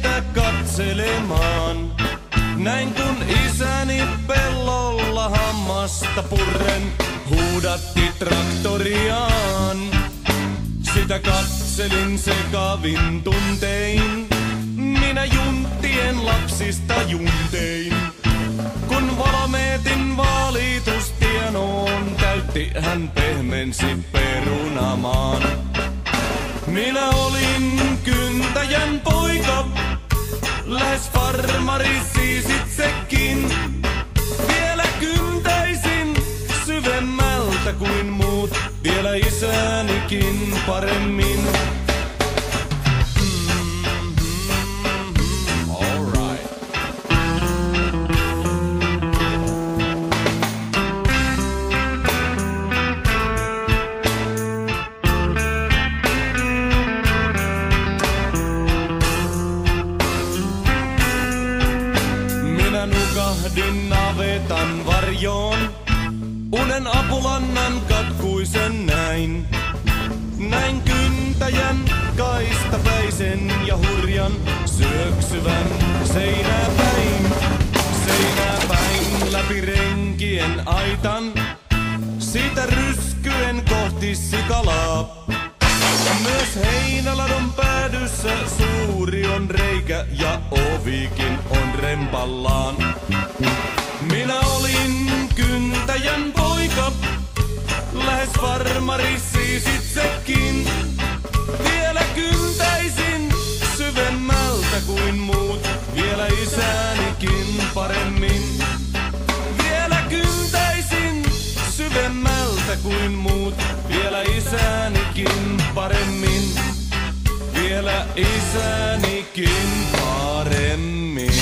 teitä katselemaan. Näin kun isäni pellolla hammasta purren huudatti traktoriaan. Sitä katselin sekavin tuntein, minä junttien lapsista juntein. Kun valmeetin valitustienoon, täytti hän pehmensi perunamaan. Minä olin kyntäjän poika, lähes farmari siis itsekin. Vielä kyntäisin syvemmältä kuin muut, vielä isänikin paremmin. Nukahdin navetan varjoon, unen apulannan katkuisen näin. Näin kyntäjän kaistapäisen ja hurjan syöksyvän seinäpäin. Seinäpäin läpi renkien aitan, siitä ryskyen kohti sikalaa. Myös heinäladon päädyssä suuri on reikä ja ovikin on rempallaan. Minä olin kyntäjän poika, lähes farmari siis itsekin. Vielä kyntäisin syvemmältä kuin muut, vielä isänikin paremmin. Vielä kyntäisin syvemmältä kuin muut, vielä isänikin paremmin. Vielä isänikin paremmin.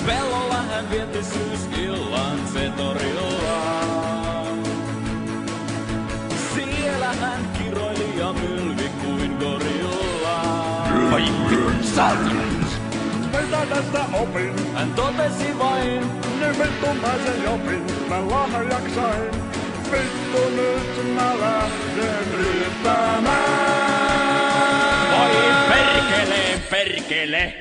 Pellolla hän vietti syysillan se torillaan. Siellä hän kiroili ja mylvi kuin gorilla. Mitä tästä opin? Hän totesi vain, Niin vittu mä sen jopin, mä lahjaksain. Vittu nyt mä lähden ryöttämään. oi perkele.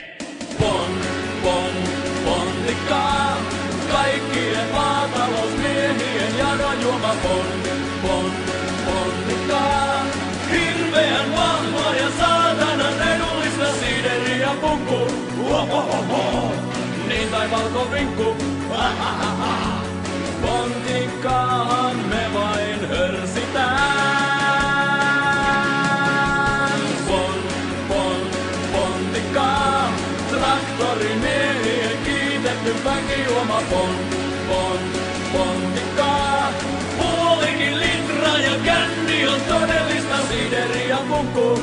Pontikkaa, kaikkien maatalousmiehien janojuoma pontikkaa. Hirveän vahva ja saatanan edullista siideriä punkku. Niin taivalko vinkku. Pontikkaahan me vain hörsitään. Pontikkaa, traktorimiehien kiitetty väkijuoma pontikkaa. Puolikin litraa ja känni on todellista siideriä punkku.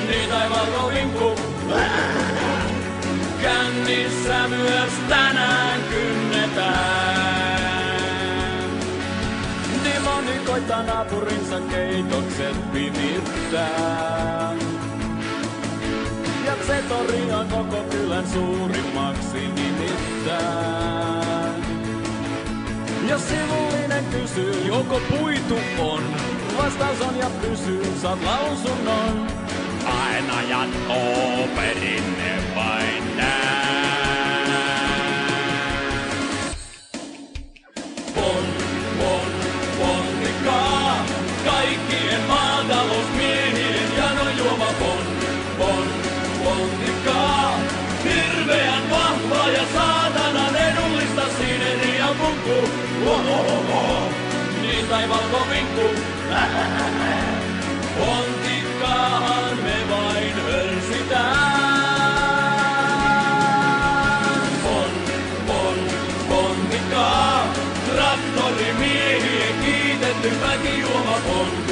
Niin taivalko vinkku. Kännissä myös tänään kynnetään. Dimoni koittaa naapurinsa keitokset pimittää. Ja se tori on koko kylän suurimmaksi nimittään. Jos sivullinen kysyy, joko puitu on, vastaus on ja pysyy, saat lausunnon. Aina jatkoo perinne vain nää. Pontikkaa, kaikkien maatalousmiehien janojuoma pontikkaa. Hirveän vahva ja saatanan edullista siideriä punkku. Niin taivalko vinkku. Pontikkaahan me vain hörsitään. Pontikkaa, traktorimiehien kiitetty väkijuoma pontikkaa.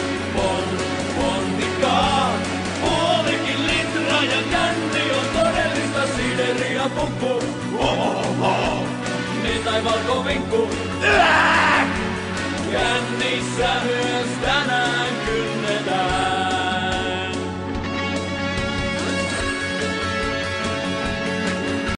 punkku. Niin taivalko vinkku. Kännissä myös tänään.